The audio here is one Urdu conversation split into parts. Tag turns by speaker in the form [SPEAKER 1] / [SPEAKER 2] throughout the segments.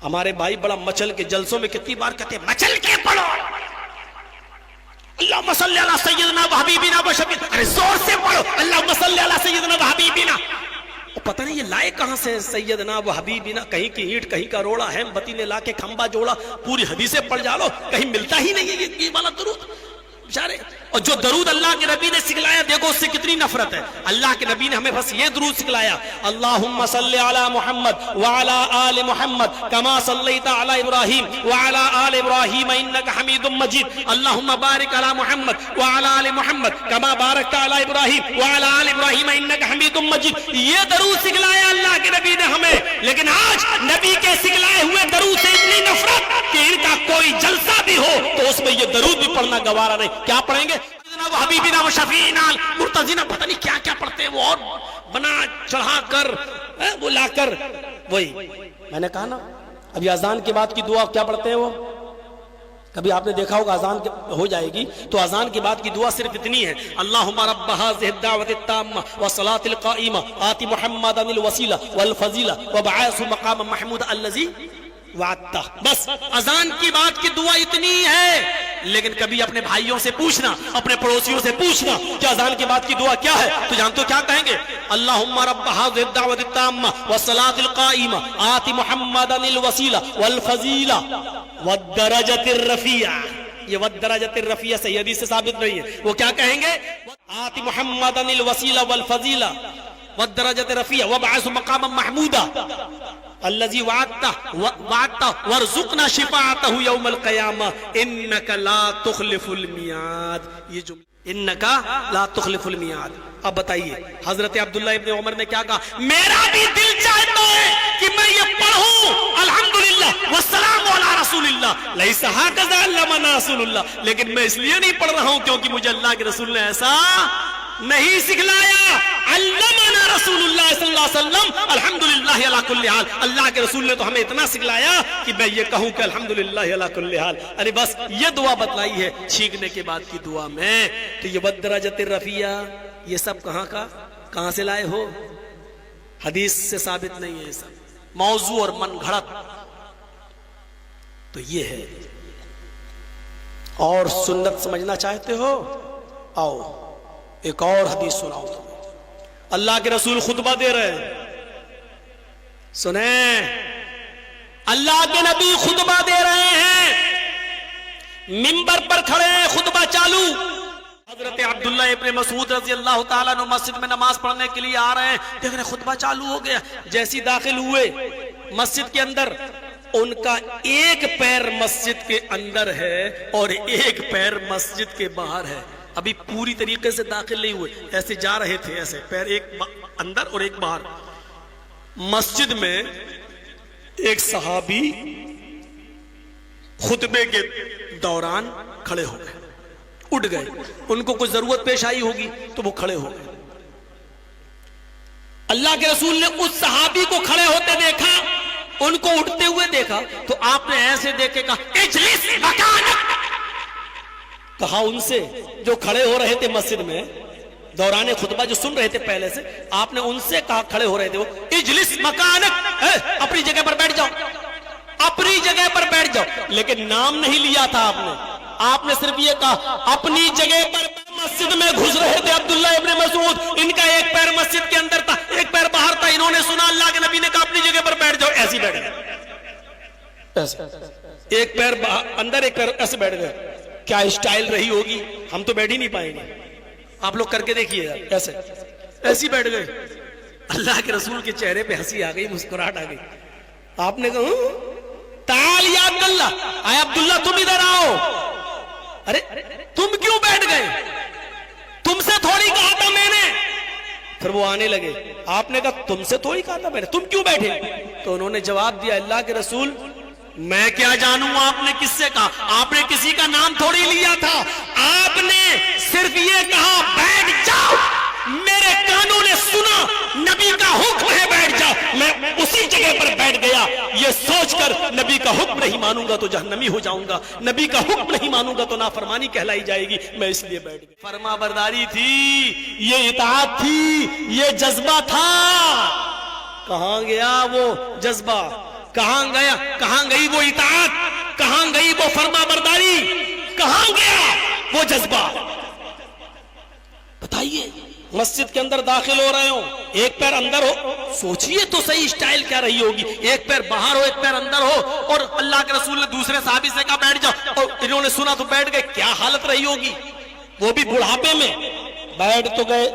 [SPEAKER 1] ہمارے بھائی بڑا مچل کے جلسوں میں کتنی بار کہتے ہیں مچل کے پڑھو اللہم صلی علی سیدنا و حبیبنا و شفیعنا، ارے زور سے پڑھو اللہم صلی علی سیدنا و حبیبنا. پتہ نہیں یہ لائے کہاں سے سیدنا و حبیبنا، کہیں کی اینٹ کہیں کا روڑا، احم بتی نے لا کے کھمبا جوڑا، پوری حدیثیں پڑھ جا لو کہیں ملتا ہی نہیں ہے یہ والا درود بیچارے. اور جو درود اللہ کے نبی نے سکھلایا دیکھو اس سے کتنی نفرت ہے. اللہ کے نبی نے ہمیں بس یہ درود سکھلایا، اللہم صلی علی محمد وعلی آل محمد کما صلیت علی ابراہیم وعلی آل ابراہیم انک حمید مجید، اللہم بارک علی محمد وعلی آل محمد کما بارکت علی ابراہیم وعلی آل ابراہیم انک حمید مجید. یہ درود سکھلایا اللہ کے نبی نے ہمیں، لیکن آج نبی کے سکھلائے ہوئے درود سے اتنی نفرت کہ ان کا کوئی جلسہ بھی ہو تو اس میں یہ درود بھی پڑھنا گوارا نہیں. کیا پڑھیں گے؟ حبیبنا و شفیعنا مرتضینا، پتہ نہیں کیا کیا پڑھتے ہیں وہ، اور بنا چڑھا کر وہ لا کر. وہی میں نے کہا نا ابھی اذان کے بعد کی دعا کیا پڑھتے ہیں وہ، کبھی آپ نے دیکھا ہوگا اذان ہو جائے گی تو اذان کے بعد کی دعا صرف اتنی ہے، اللہم رب هذه الدعوة التامة والصلاة القائمة آت محمدا الوسیلہ والفضیلہ وابعثه مقاما محمودا الذی وعدتہ. بس اذان کی بات کی دعا اتنی ہے. لیکن کبھی اپنے بھائیوں سے پوچھنا، اپنے پڑوسیوں سے پوچھنا کہ اذان کی بات کی دعا کیا ہے تو جانتے ہو کیا کہیں گے؟ اللہم رب هذه الدعوة التامة والصلاة القائمة آت محمدا الوسیلہ والفضیلہ والدرجة الرفیعہ. یہ والدرجة الرفیعہ صحیح حدیث سے ثابت نہیں ہے. وہ کیا کہیں گے؟ آت محمدا الوسیلہ والفضیلہ والدرجة الرفیعہ وابعثه مقاما محمودا الذي وعدته وارزقنا شفاعته يوم القيامة انك لا تخلف الميعاد. یہ جملہ انك لا تخلف الميعاد. اب بتائیے حضرت عبداللہ ابن عمر نے کیا کہا؟ میرا بھی دل چاہتا ہے کہ میں یہ پڑھوں الحمدللہ والسلام علی رسول اللہ لیس هكذا علمنا رسول اللہ، لیکن میں اس لیے نہیں پڑھ رہا ہوں کیونکہ مجھے اللہ کے رسول نے ایسا نہیں سکھلایا. علمنا رسول اللہ صلی اللہ علیہ وسلم الحمدللہ علی کل حال. اللہ کے رسول نے تو ہمیں اتنا سکھلایا کہ میں یہ کہوں کہ الحمدللہ علی کل حال. ارے بس یہ دعا بتلائی ہے چھینکنے کے بعد کی دعا میں. تو یہ والدرجۃ الرفیعہ یہ سب کہاں سے لائے ہو؟ حدیث سے ثابت نہیں ہے، یہ سب موضوع اور من گھڑت. تو یہ ہے. اور سنت سمجھنا چاہتے ہو؟ آؤ ایک اور حدیث سناؤ تمہیں. اللہ کے رسول خطبہ دے رہے ہیں، سنیں اللہ کے نبی خطبہ دے رہے ہیں، منبر پر کھڑے ہیں، خطبہ چالو. حضرت عبداللہ ابن مسعود رضی اللہ تعالیٰ عنہ مسجد میں نماز پڑھنے کے لیے آ رہے ہیں. دیکھ رہے خطبہ چالو ہو گیا. جیسی داخل ہوئے مسجد کے اندر، ان کا ایک پیر مسجد کے اندر ہے اور ایک پیر مسجد کے باہر ہے. ابھی پوری طریقے سے داخل نہیں ہوئے، ایسے جا رہے تھے، ایسے پیر ایک اندر اور ایک باہر. مسجد میں ایک صحابی خطبے کے دوران کھڑے ہو گئے، اٹھ گئے. ان کو کچھ ضرورت پیش آئی ہوگی تو وہ کھڑے ہو گئے. اللہ کے رسول نے اس صحابی کو کھڑے ہوتے دیکھا، ان کو اٹھتے ہوئے دیکھا تو آپ نے ایسے دیکھ کے کہا اجلس مکانک. کہا ان سے جو کھڑے ہو رہے تھے مسجد میں دوران خطبہ جو سن رہے تھے پہلے سے، آپ نے ان سے کہا کھڑے ہو رہے تھے وہ اجلس مکانک، اپنی جگہ پر بیٹھ جاؤ، اپنی جگہ پر بیٹھ جاؤ. لیکن نام نہیں لیا تھا آپ نے صرف یہ کہا اپنی جگہ پر. مسجد میں گھس رہے تھے عبداللہ ابن مسعود، ان کا ایک پیر مسجد کے اندر تھا، ایک پیر باہر تھا. انہوں نے سنا اللہ کے نبی نے کہا اپنی جگہ پر بیٹھ جاؤ، ایسی بیٹھ گئے. ایک پیر اندر ایک پیر ایسے بیٹھ گئے. کیا اسٹائل رہی ہوگی، ہم تو بیٹھ ہی نہیں پائیں گے. آپ لوگ کر کے دیکھیے یار، ایسی بیٹھ گئے. اللہ کے رسول کے چہرے پہ ہنسی آ گئی، مسکراہٹ آ گئی. آپ نے کہا تعال یا عبداللہ، آئے عبداللہ تم ادھر آؤ. ارے تم کیوں بیٹھ گئے؟ تم سے تھوڑی کہا تھا میں نے. پھر وہ آنے لگے. آپ نے کہا تم سے تھوڑی کہا تھا میں نے، تم کیوں بیٹھے؟ تو انہوں نے جواب دیا اللہ کے رسول میں کیا جانوں آپ نے کس سے کہا، آپ نے کسی کا نام تھوڑی لیا تھا، آپ نے صرف یہ کہا بیٹھ جاؤ. میرے کانوں نے سنا نبی کا حکم ہے بیٹھ جاؤ، میں اسی جگہ پر بیٹھ گیا. یہ سوچ کر نبی کا حکم نہیں مانوں گا تو جہنمی ہو جاؤں گا، نبی کا حکم نہیں مانوں گا تو نافرمانی کہلائی جائے گی، میں اس لیے بیٹھ گیا. فرما برداری تھی، یہ اطاعت تھی، یہ جذبہ تھا. کہاں گیا وہ جذبہ؟ کہاں گیا، کہاں گئی وہ اطاعت، کہاں گئی وہ فرما برداری، کہاں گیا وہ جذبہ؟ بتائیے، مسجد کے اندر داخل ہو رہے ہو، ایک پیر اندر ہو، سوچئے تو صحیح اسٹائل کیا رہی ہوگی، ایک پیر باہر ہو ایک پیر اندر ہو، اور اللہ کے رسول نے دوسرے صحابی سے کہا بیٹھ جاؤ، اور انہوں نے سنا تو بیٹھ گئے، کیا حالت رہی ہوگی، وہ بھی بڑھاپے میں۔ بیٹھ تو گئے،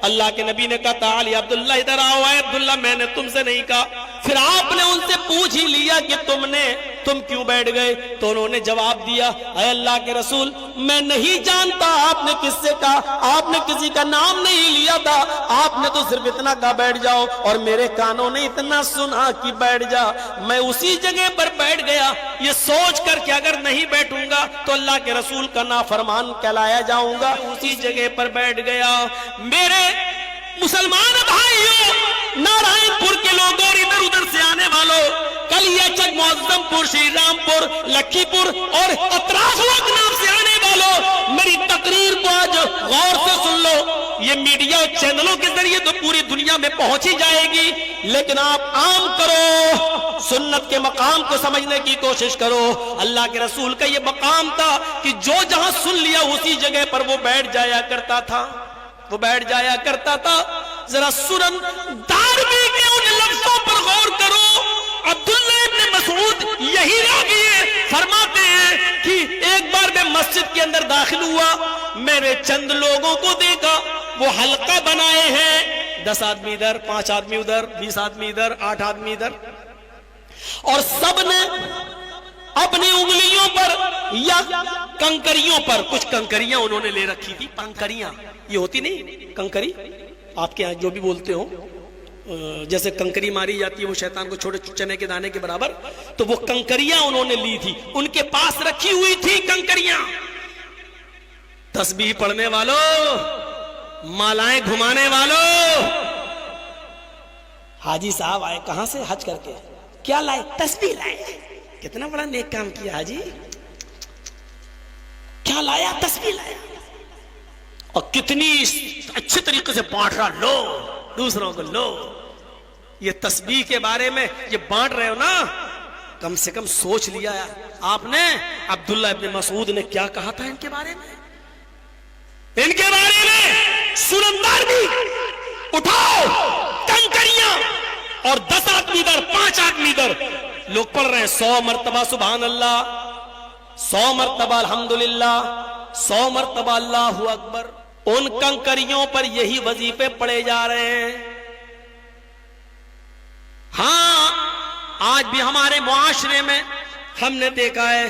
[SPEAKER 1] اللہ کے نبی نے کہا تعالی عبداللہ ادھر آؤ، اے عبداللہ میں نے تم سے نہیں کہا۔ پھر آپ نے ان سے پوچھ ہی لیا کہ تم کیوں بیٹھ گئے؟ تو انہوں نے جواب دیا، اے اللہ کے رسول میں نہیں جانتا آپ نے کس سے کہا، آپ نے کسی کا نام نہیں لیا تھا، آپ نے تو صرف اتنا کہا بیٹھ جاؤ، اور میرے کانوں نے اتنا سنا کہ بیٹھ جا، میں اسی جگہ پر بیٹھ گیا، یہ سوچ کر کہ اگر نہیں بیٹھوں گا تو اللہ کے رسول کا نافرمان کہلایا جاؤں گا، اسی جگہ پر بیٹھ گیا۔ میرے مسلمان بھائیوں، نارائن پور کے لوگوں اور ادھر ادھر سے آنے والوں، کلیاچک، معظم پور، شری رام پور، لکھی پور اور اطراف نام سے آنے والوں، میری تقریر کو آج غور سے سن لو، یہ میڈیا چینلوں کے ذریعے تو پوری دنیا میں پہنچی جائے گی، لیکن آپ عام کرو، سنت کے مقام کو سمجھنے کی کوشش کرو۔ اللہ کے رسول کا یہ مقام تھا کہ جو جہاں سن لیا اسی جگہ پر وہ بیٹھ جایا کرتا تھا، وہ بیٹھ جایا کرتا تھا۔ ذرا سنن دارمی کے ان لفظوں پر غور کرو۔ عبداللہ ابن مسعود یہی راوی فرماتے ہیں کہ ایک بار میں مسجد کے اندر داخل ہوا، میں نے چند لوگوں کو دیکھا، وہ حلقہ بنائے ہیں، 10 آدمی ادھر، 5 آدمی ادھر، 20 آدمی ادھر، 8 آدمی ادھر، اور سب نے اپنی انگلیوں پر یا کنکریوں پر، کچھ کنکریاں انہوں نے لے رکھی تھی، کنکریاں یہ ہوتی نہیں کنکری، آپ کے یہاں جو بھی بولتے ہو، جیسے کنکری ماری جاتی ہے وہ شیطان کو چھوٹے چنے کے دانے کے برابر، تو وہ کنکریاں انہوں نے لی تھی، ان کے پاس رکھی ہوئی تھی کنکریاں۔ تسبیح پڑھنے والوں، مالائیں گھمانے والوں، حاجی صاحب آئے کہاں سے حج کر کے، کیا لائے؟ تسبیح لائے، کتنا بڑا نیک کام کیا حاجی، کیا لایا؟ تسبیح لایا، اور کتنی اچھے طریقے سے بانٹ رہا، لو دوسروں کو لو۔ یہ تسبیح کے بارے میں یہ بانٹ رہے ہو نا، کم سے کم سوچ لیا آپ نے عبداللہ ابن مسعود نے کیا کہا تھا ان کے بارے میں، ان کے بارے میں؟ سنندار بھی اٹھاؤ کنکریاں، اور 10 آدمی ادھر، 5 آدمی ادھر، لوگ پڑھ رہے ہیں 100 مرتبہ سبحان اللہ، 100 مرتبہ الحمدللہ، 100 مرتبہ اللہ اکبر۔ ان کنکریوں پر یہی وظیفے پڑھے جا رہے ہیں۔ ہاں آج بھی ہمارے معاشرے میں ہم نے دیکھا ہے،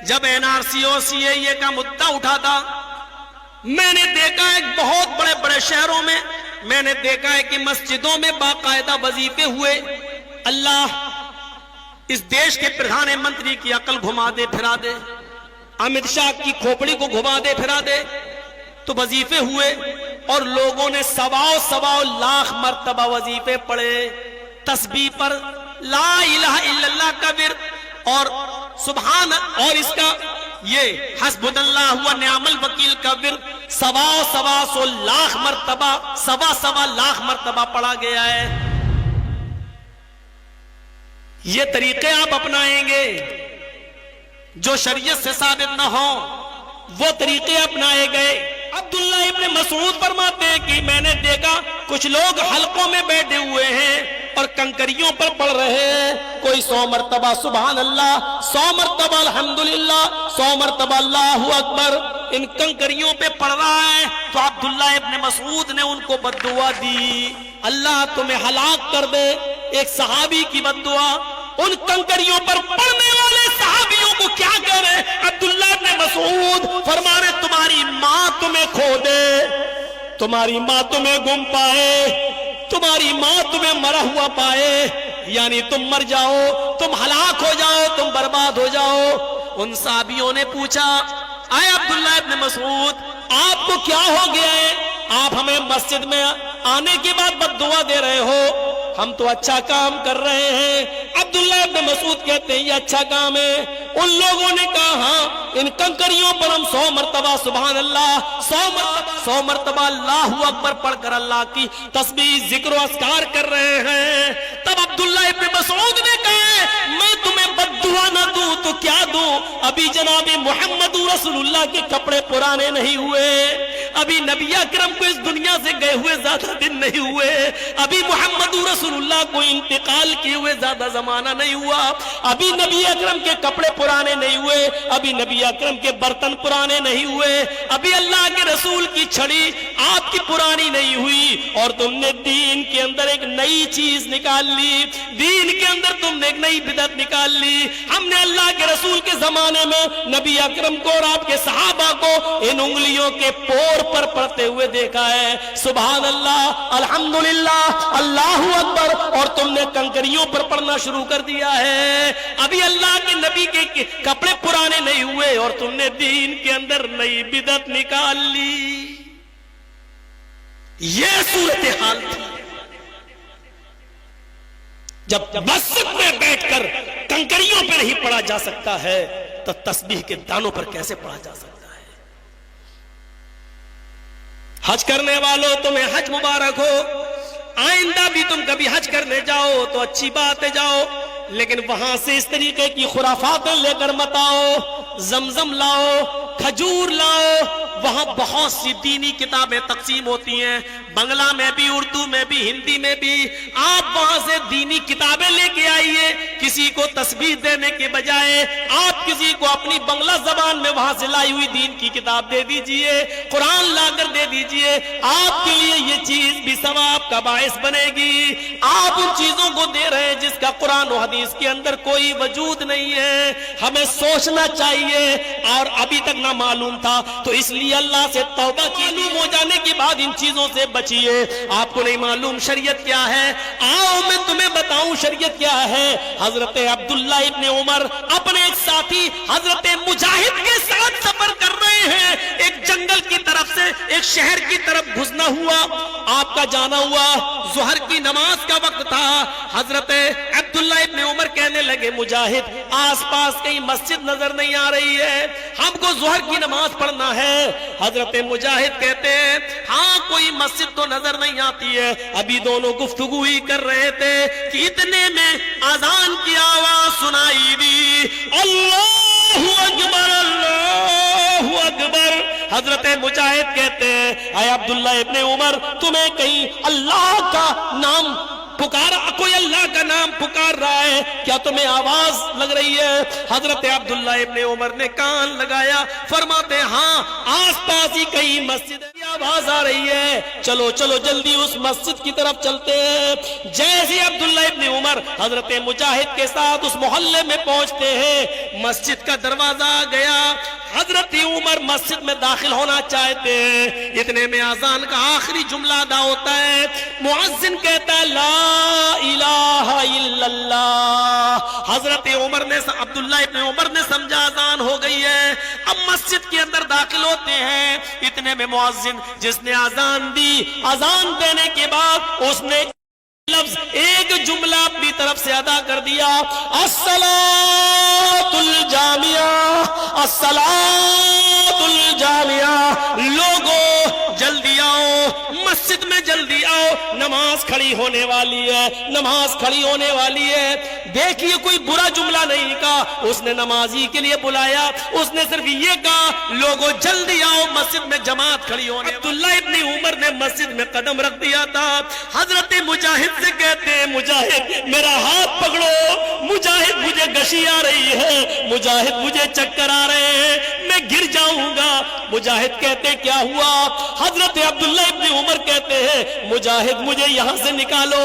[SPEAKER 1] جب NRC اور CAA کا مدعا اٹھا تھا، میں نے دیکھا ہے بہت بڑے بڑے شہروں میں، میں نے دیکھا ہے کہ مسجدوں میں باقاعدہ وظیفے ہوئے۔ اللہ اس دیش کے پردھان منتری کی عقل گھما دے پھرا دے، امت شاہ کی کھوپڑی کو گھما دے پھرا دے، تو وظیفے ہوئے اور لوگوں نے 1.25 لاکھ مرتبہ وظیفے پڑھے، تسبیح پر لا الہ الا اللہ کا ورد، اور سبحان، اور اس کا یہ حسبنا اللہ و نعم الوکیل کا ورد 1.25 لاکھ مرتبہ، 1.25 لاکھ مرتبہ پڑھا گیا ہے۔ یہ طریقے آپ اپنائیں گے جو شریعت سے ثابت نہ ہوں، وہ طریقے اپنائے گئے۔ عبداللہ ابن مسعود فرماتے ہیں کہ میں نے دیکھا کچھ لوگ حلقوں میں بیٹھے ہوئے ہیں اور کنکریوں پر پڑھ رہے ہیں، کوئی 100 مرتبہ سبحان اللہ، 100 مرتبہ الحمدللہ، 100 مرتبہ اللہ اکبر، ان کنکریوں پہ پڑھ رہا ہے۔ تو عبداللہ ابن مسعود نے ان کو بد دعا دی، اللہ تمہیں ہلاک کر دے، ایک صحابی کی بد دعا۔ ان کنکریوں پر پڑھنے والے صحابیوں کو کیا کہہ رہے؟ عبداللہ ابن مسعود فرما رہے تمہاری ماں تمہیں کھو دے، تمہاری ماں تمہیں گم پائے، تمہاری ماں تمہیں مرا ہوا پائے، یعنی تم مر جاؤ، تم ہلاک ہو جاؤ، تم برباد ہو جاؤ۔ ان صحابیوں نے پوچھا، اے عبداللہ ابن مسعود آپ کو کیا ہو گیا ہے؟ آپ ہمیں مسجد میں آنے کے بعد بد دعا دے رہے ہو، ہم تو اچھا کام کر رہے ہیں۔ عبداللہ ابن مسعود کہتے ہیں یہ اچھا کام ہے۔ ان لوگوں نے کہا ہاں، ان کنکریوں پر ہم 100 مرتبہ سبحان اللہ، 100 مرتبہ اللہ اکبر پڑھ کر اللہ کی تسبیح ذکر و اذکار کر رہے ہیں۔ تب عبداللہ ابن مسعود نے کہا میں تمہیں بد دعا نہ دوں تو کیا دوں؟ ابھی جناب محمد رسول اللہ کے کپڑے پرانے نہیں ہوئے، ابھی نبی اکرم کو اس دنیا سے گئے ہوئے زیادہ دن نہیں ہوئے، ابھی محمد رسول اللہ کو انتقال کیے ہوئے زیادہ زمانہ نہیں ہوا، ابھی نبی اکرم کے کپڑے پرانے نہیں ہوئے، ابھی نبی اکرم کے برتن پرانے نہیں ہوئے، ابھی اللہ کے رسول کی چھڑی آپ کی پرانی نہیں ہوئی، اور تم نے دین کے اندر ایک نئی چیز نکال لی، دین کے اندر تم نے ایک نئی بدعت نکال لی۔ ہم نے اللہ کے رسول کے زمانے میں نبی اکرم کو اور آپ کے صحابہ کو ان انگلیوں کے پور پر پڑھتے ہوئے دیکھا ہے، سبحان اللہ، الحمدللہ، اللہ اکبر، اور تم نے کنکریوں پر پڑھنا شروع کر دیا ہے۔ ابھی اللہ کے نبی کے کپڑے پرانے نہیں ہوئے اور تم نے دین کے اندر نئی بدعت نکال لی۔ یہ صورتحال تھی جب مسجد میں بیٹھ کر کنکریوں پہ نہیں پڑھا جا سکتا ہے تو تسبیح کے دانوں پر کیسے پڑھا جا سکتا ہے؟ حج کرنے والوں تمہیں حج مبارک ہو، آئندہ بھی تم کبھی حج کرنے جاؤ تو اچھی بات ہے جاؤ، لیکن وہاں سے اس طریقے کی خرافاتیں لے کر مت آؤ۔ زمزم لاؤ، کھجور لاؤ، وہاں بہت سی دینی کتابیں تقسیم ہوتی ہیں، بنگلہ میں بھی، اردو میں بھی، ہندی میں بھی، آپ وہاں سے دینی کتابیں لے کے آئیے۔ کسی کو تسبیح دینے کے بجائے آپ کسی کو اپنی بنگلہ زبان میں وہاں سے لائی ہوئی دین کی کتاب دے دیجئے، قرآن لا کر دے دیجئے، آپ کے لیے یہ چیز بھی ثواب کا باعث بنے گی۔ آپ ان چیزوں کو دے رہے ہیں جس کا قرآن و حدیث کے اندر کوئی وجود نہیں ہے۔ ہمیں سوچنا چاہیے، اور ابھی تک نہ معلوم تھا تو اس لیے اللہ سے توبہ کی، معلوم ہو جانے کے بعد ان چیزوں سے بچیے۔ آپ کو نہیں معلوم شریعت کیا ہے، آؤ میں تمہیں بتاؤں شریعت کیا ہے۔ حضرت عبداللہ ابن عمر اپنے ایک ساتھی حضرت مجاہد کے ساتھ سفر کر رہے ہیں، ایک جنگل کی طرف سے ایک شہر کی طرف گھسنا ہوا، آپ کا جانا ہوا، ظہر کی نماز کا وقت تھا۔ حضرت عبداللہ ابن عمر کہنے لگے مجاہد آس پاس کہیں مسجد نظر نہیں آ رہی ہے، ہم کو ظہر کی نماز پڑھنا ہے۔ حضرت مجاہد کہتے ہیں ہاں کوئی مسجد تو نظر نہیں آتی ہے۔ ابھی دونوں گفتگو ہی کر رہے تھے کہ اتنے میں اذان کی آواز سنائی دی، اللہ اکبر، اللہ اکبر۔ حضرت مجاہد کہتے ہیں اے عبداللہ ابن عمر تمہیں کہیں اللہ کا نام پکارا، کوئی اللہ کا نام پکار رہا ہے کیا؟ تمہیں آواز لگ رہی ہے؟ حضرت عبداللہ ابن عمر نے کان لگایا، فرماتے ہاں آس پاس ہی کہیں مسجد کی آواز آ رہی ہے، چلو چلو جلدی اس مسجد کی طرف چلتے ہیں۔ جیسے عبداللہ ابن عمر حضرت مجاہد کے ساتھ اس محلے میں پہنچتے ہیں، مسجد کا دروازہ گیا، حضرت عمر مسجد میں داخل ہونا چاہتے ہیں، اتنے میں اذان کا آخری جملہ ادا ہوتا ہے، مؤذن کہتا ہے لا الہ الا اللہ۔ حضرت عمر نے، عبداللہ ابن عمر نے سمجھا اذان ہو گئی ہے، اب مسجد کے اندر داخل ہوتے ہیں، اتنے میں مؤذن جس نے اذان دی، اذان دینے کے بعد اس نے لفظ ایک جملہ اپنی طرف سے ادا کر دیا، الصلاۃ الجامعہ، الصلاۃ الجامعہ، لوگوں جلدی آؤ، مسجد میں جلدی آؤ، نماز کھڑی ہونے والی ہے، نماز کھڑی ہونے والی ہے۔ دیکھیے کوئی برا جملہ نہیں کہا، اس نے نمازی کے لیے بلایا، اس نے صرف یہ کہا لوگوں جلدی آؤ، مسجد میں جماعت کھڑی ہونے۔ عبداللہ ابن عمر نے مسجد میں قدم رکھ دیا تھا، حضرت مجاہد سے کہتے ہیں مجاہد میرا ہاتھ پکڑو، مجاہد مجھے گشی آ رہی ہے، مجاہد مجھے چکر آ رہے ہیں، میں گر جاؤں گا۔ مجاہد کہتے کیا ہوا؟ حضرت عبداللہ ابن عمر کہتے ہیں مجاہد مجھے یہاں سے نکالو،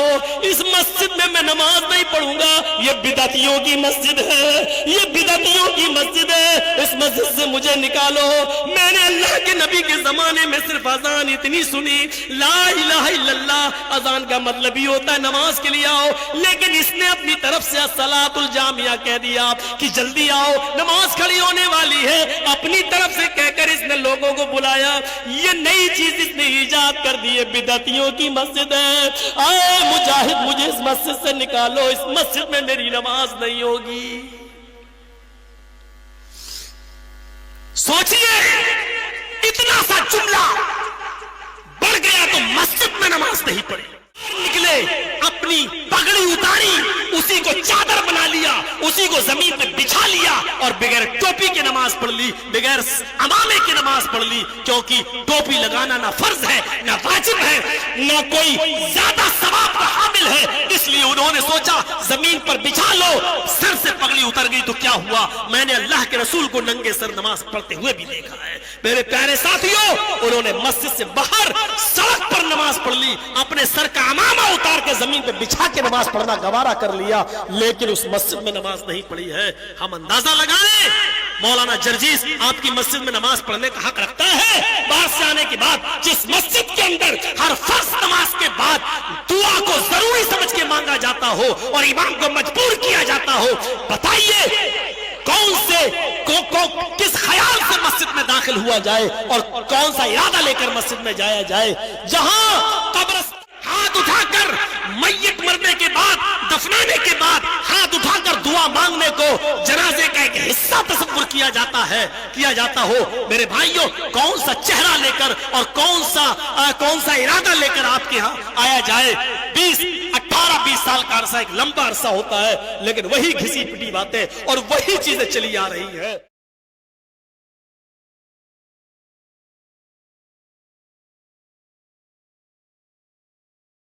[SPEAKER 1] اس مسجد میں نماز نہیں پڑھوں گا، یہ بدعتیوں کی مسجد ہے، یہ بدعتیوں کی مسجد ہے، اس مسجد سے مجھے نکالو۔ میں نے اللہ کے نبی کے زمانے میں صرف اذان اتنی سنی، لا الہ الا اللہ، اذان کا مطلب ہی ہوتا ہے نماز کے لیے آؤ، لیکن اس نے اپنی طرف سے الصلاۃ الجامعہ کہہ دیا کہ جلدی آؤ نماز کھڑی ہونے والی ہے، اپنی طرف سے کہہ کر اس نے لوگوں کو بلایا۔ یہ نئی چیز اس نے ایجاد کر دی ہے، بدعتیوں کی مسجد ہے، اے مجاہد مجھے اس مسجد سے نکالو، اس مسجد میں میری نماز نہیں ہوگی۔ سوچئے اتنا سا جملہ بڑھ گیا تو مسجد میں نماز نہیں پڑھی، نکلے اپنی پگڑی اتاری، اسی کو چادر بنا لیا، اسی کو زمین پہ بچھا لیا اور بغیر ٹوپی کے نماز پڑھ لی, بغیر امامے کی نماز پڑھ لی, کیونکہ ٹوپی لگانا نہ فرض ہے نہ واجب ہے نہ کوئی زیادہ ثواب کا حامل ہے. اس لیے انہوں نے سوچا زمین پر بچھا لو, سر سے پگڑی اتر گئی تو کیا ہوا. میں نے اللہ کے رسول کو ننگے سر نماز پڑھتے ہوئے بھی دیکھا ہے. میرے پیارے ساتھیوں, انہوں نے مسجد سے باہر سڑک پر نماز پڑھ لی, اپنے سر کا امامہ اتار کے زمین پہ بچھا کے نماز پڑھنا گوارا کر لیا, لیکن اس مسجد میں نماز نہیں پڑھی ہے. ہم اندازہ لگائیں مولانا جرجیس آپ کی مسجد میں نماز پڑھنے کا حق رکھتا ہے. باہر سے آنے کے بعد جس مسجد کے اندر ہر فرض نماز کے بعد دعا کو ضروری سمجھ کے مانگا جاتا ہو اور امام کو مجبور کیا جاتا ہو, بتائیے کس خیال سے مسجد میں داخل ہوا جائے اور کون سا ارادہ لے کر مسجد میں جایا جائے, جہاں قبر ہاتھ اٹھا کر میت مرنے کے بعد دفنانے کے بعد ہاتھ اٹھا کر دعا مانگنے کو جنازے کا ایک حصہ تصور کیا جاتا ہو. میرے بھائیوں, کون سا چہرہ لے کر اور کون سا ارادہ لے کر آپ کے ہاں آیا جائے. 18-20 سال کا عرصہ ایک لمبا عرصہ ہوتا ہے, لیکن وہی گھسی پٹی باتیں اور وہی چیزیں چلی آ رہی ہیں.